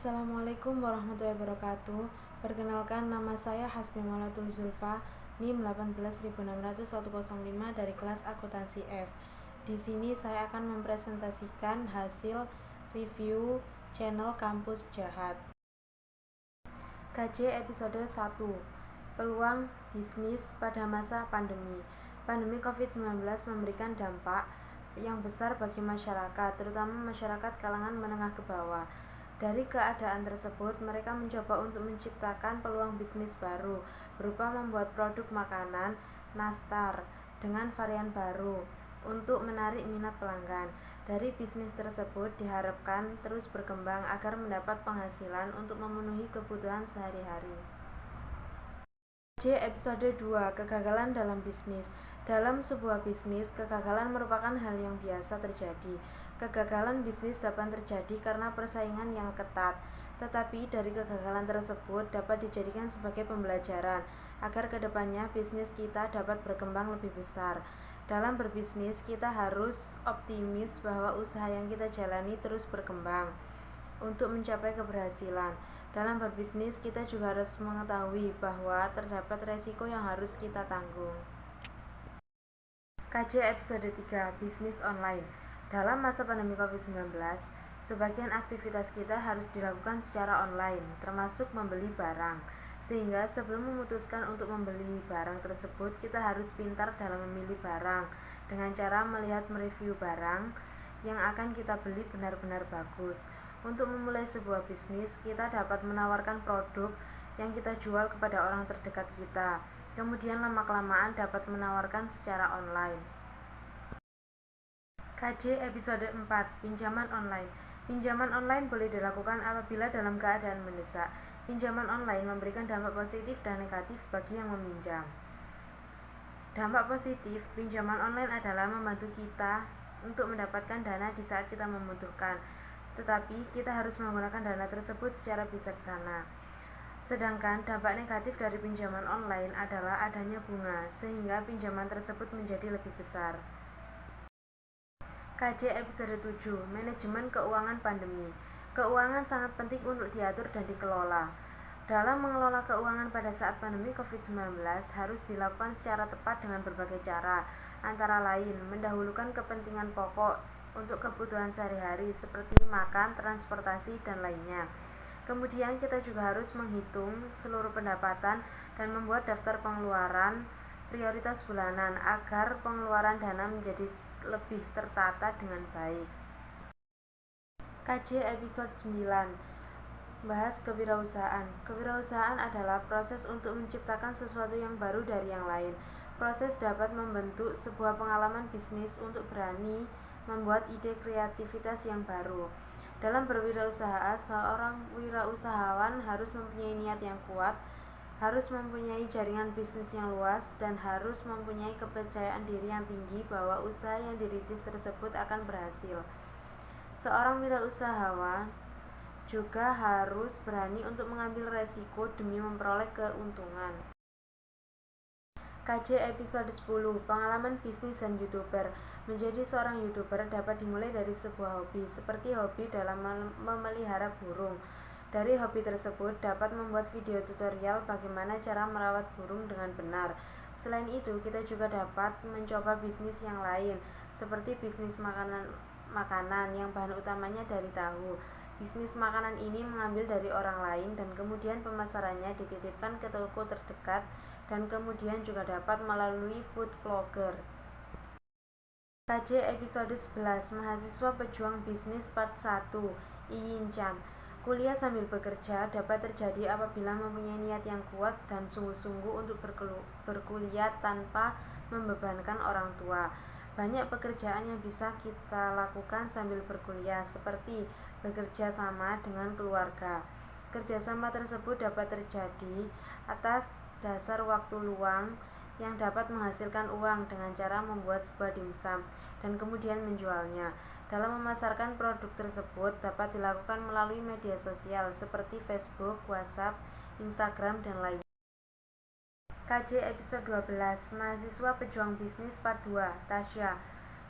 Assalamualaikum warahmatullahi wabarakatuh. Perkenalkan, nama saya Hasbi Maulatul Zulfa, NIM 1860105 dari kelas akuntansi F. Di sini saya akan mempresentasikan hasil review channel Kampus Jahat. KJ episode 1. Peluang bisnis pada masa pandemi. Pandemi COVID-19 memberikan dampak yang besar bagi masyarakat, terutama masyarakat kalangan menengah ke bawah. Dari keadaan tersebut, mereka mencoba untuk menciptakan peluang bisnis baru, berupa membuat produk makanan nastar dengan varian baru untuk menarik minat pelanggan. Dari bisnis tersebut diharapkan terus berkembang agar mendapat penghasilan untuk memenuhi kebutuhan sehari-hari. Episode 2. Kegagalan dalam bisnis. Dalam sebuah bisnis, kegagalan merupakan hal yang biasa terjadi. Kegagalan bisnis dapat terjadi karena persaingan yang ketat, tetapi dari kegagalan tersebut dapat dijadikan sebagai pembelajaran agar kedepannya bisnis kita dapat berkembang lebih besar. Dalam berbisnis, kita harus optimis bahwa usaha yang kita jalani terus berkembang untuk mencapai keberhasilan. Dalam berbisnis, kita juga harus mengetahui bahwa terdapat resiko yang harus kita tanggung. KJ episode 3. Bisnis online. Dalam masa pandemi COVID-19, sebagian aktivitas kita harus dilakukan secara online, termasuk membeli barang. Sehingga sebelum memutuskan untuk membeli barang tersebut, kita harus pintar dalam memilih barang dengan cara melihat mereview barang yang akan kita beli benar-benar bagus. Untuk memulai sebuah bisnis, kita dapat menawarkan produk yang kita jual kepada orang terdekat kita. Kemudian lama-kelamaan dapat menawarkan secara online. KJ episode 4. Pinjaman online. Pinjaman online boleh dilakukan apabila dalam keadaan mendesak. Pinjaman online memberikan dampak positif dan negatif bagi yang meminjam. Dampak positif pinjaman online adalah membantu kita untuk mendapatkan dana di saat kita membutuhkan, tetapi kita harus menggunakan dana tersebut secara bijaksana. Sedangkan dampak negatif dari pinjaman online adalah adanya bunga, sehingga pinjaman tersebut menjadi lebih besar. KJ episode 7. Manajemen keuangan pandemi. Keuangan sangat penting untuk diatur dan dikelola. Dalam mengelola keuangan pada saat pandemi COVID-19 harus dilakukan secara tepat dengan berbagai cara, antara lain mendahulukan kepentingan pokok untuk kebutuhan sehari-hari seperti makan, transportasi, dan lainnya. Kemudian kita juga harus menghitung seluruh pendapatan dan membuat daftar pengeluaran prioritas bulanan agar pengeluaran dana menjadi lebih tertata dengan baik. KJ episode 9. Bahas kewirausahaan. Kewirausahaan adalah proses untuk menciptakan sesuatu yang baru dari yang lain. Proses dapat membentuk sebuah pengalaman bisnis untuk berani membuat ide kreativitas yang baru. Dalam berwirausaha, seorang wirausahawan harus mempunyai niat yang kuat, harus mempunyai jaringan bisnis yang luas, dan harus mempunyai kepercayaan diri yang tinggi bahwa usaha yang dirintis tersebut akan berhasil. Seorang wirausahawan juga harus berani untuk mengambil resiko demi memperoleh keuntungan. KJ episode 10. Pengalaman bisnis dan YouTuber. Menjadi seorang YouTuber dapat dimulai dari sebuah hobi, seperti hobi dalam memelihara burung. Dari hobi tersebut dapat membuat video tutorial bagaimana cara merawat burung dengan benar. Selain itu, kita juga dapat mencoba bisnis yang lain, seperti bisnis makanan yang bahan utamanya dari tahu. Bisnis makanan ini mengambil dari orang lain dan kemudian pemasarannya dititipkan ke toko terdekat dan kemudian juga dapat melalui food vlogger. KJ episode 11. Mahasiswa Pejuang Bisnis Part 1. Iyin Chan. Kuliah sambil bekerja dapat terjadi apabila mempunyai niat yang kuat dan sungguh-sungguh untuk berkuliah tanpa membebankan orang tua. Banyak pekerjaan yang bisa kita lakukan sambil berkuliah, seperti bekerja sama dengan keluarga. Kerjasama tersebut dapat terjadi atas dasar waktu luang yang dapat menghasilkan uang dengan cara membuat sebuah dimsum dan kemudian menjualnya. Dalam memasarkan produk tersebut dapat dilakukan melalui media sosial seperti Facebook, WhatsApp, Instagram, dan lainnya. KJ episode 12. Mahasiswa Pejuang Bisnis Part 2. Tasya.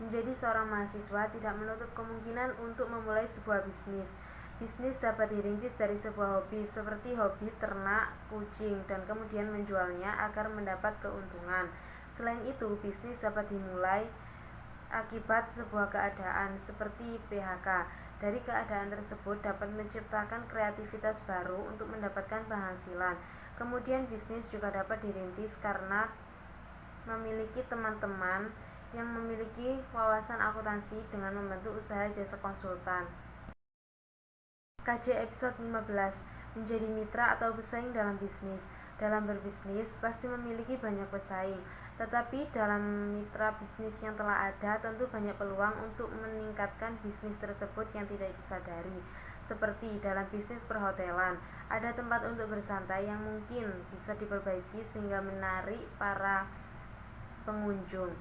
Menjadi seorang mahasiswa tidak menutup kemungkinan untuk memulai sebuah bisnis. Bisnis dapat dirintis dari sebuah hobi, seperti hobi ternak kucing, dan kemudian menjualnya agar mendapat keuntungan. Selain itu, bisnis dapat dimulai akibat sebuah keadaan, seperti PHK. Dari keadaan tersebut dapat menciptakan kreativitas baru untuk mendapatkan penghasilan. Kemudian bisnis juga dapat dirintis karena memiliki teman-teman yang memiliki wawasan akuntansi dengan membantu usaha jasa konsultan. KJ episode 15, menjadi mitra atau pesaing dalam bisnis. Dalam berbisnis pasti memiliki banyak pesaing, tetapi dalam mitra bisnis yang telah ada tentu banyak peluang untuk meningkatkan bisnis tersebut yang tidak disadari. Seperti dalam bisnis perhotelan, ada tempat untuk bersantai yang mungkin bisa diperbaiki sehingga menarik para pengunjung.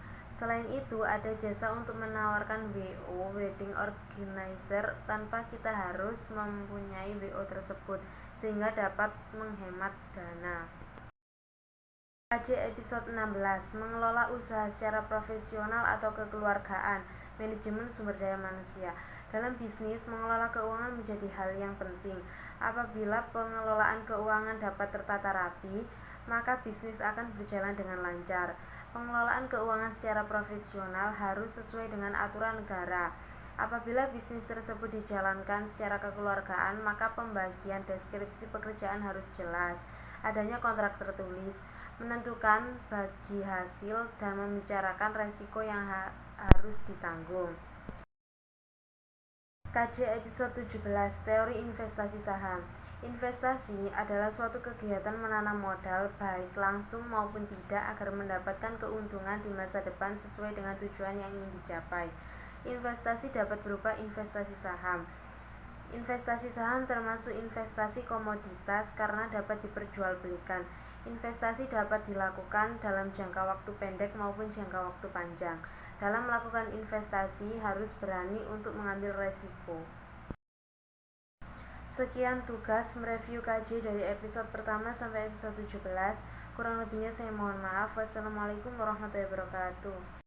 Selain itu, ada jasa untuk menawarkan WO, wedding organizer, tanpa kita harus mempunyai WO tersebut, sehingga dapat menghemat dana. KJ episode 16, mengelola usaha secara profesional atau kekeluargaan, manajemen sumber daya manusia. Dalam bisnis, mengelola keuangan menjadi hal yang penting. Apabila pengelolaan keuangan dapat tertata rapi, maka bisnis akan berjalan dengan lancar. Pengelolaan keuangan secara profesional harus sesuai dengan aturan negara. Apabila bisnis tersebut dijalankan secara kekeluargaan, maka pembagian deskripsi pekerjaan harus jelas. Adanya kontrak tertulis, menentukan bagi hasil, dan membicarakan resiko yang harus ditanggung. KJ episode 17, teori investasi saham. Investasi adalah suatu kegiatan menanam modal baik langsung maupun tidak agar mendapatkan keuntungan di masa depan sesuai dengan tujuan yang ingin dicapai. Investasi dapat berupa investasi saham. Investasi saham termasuk investasi komoditas karena dapat diperjualbelikan. Investasi dapat dilakukan dalam jangka waktu pendek maupun jangka waktu panjang. Dalam melakukan investasi harus berani untuk mengambil resiko. Sekian tugas mereview KJ dari episode pertama sampai episode 17. Kurang lebihnya saya mohon maaf. Wassalamualaikum warahmatullahi wabarakatuh.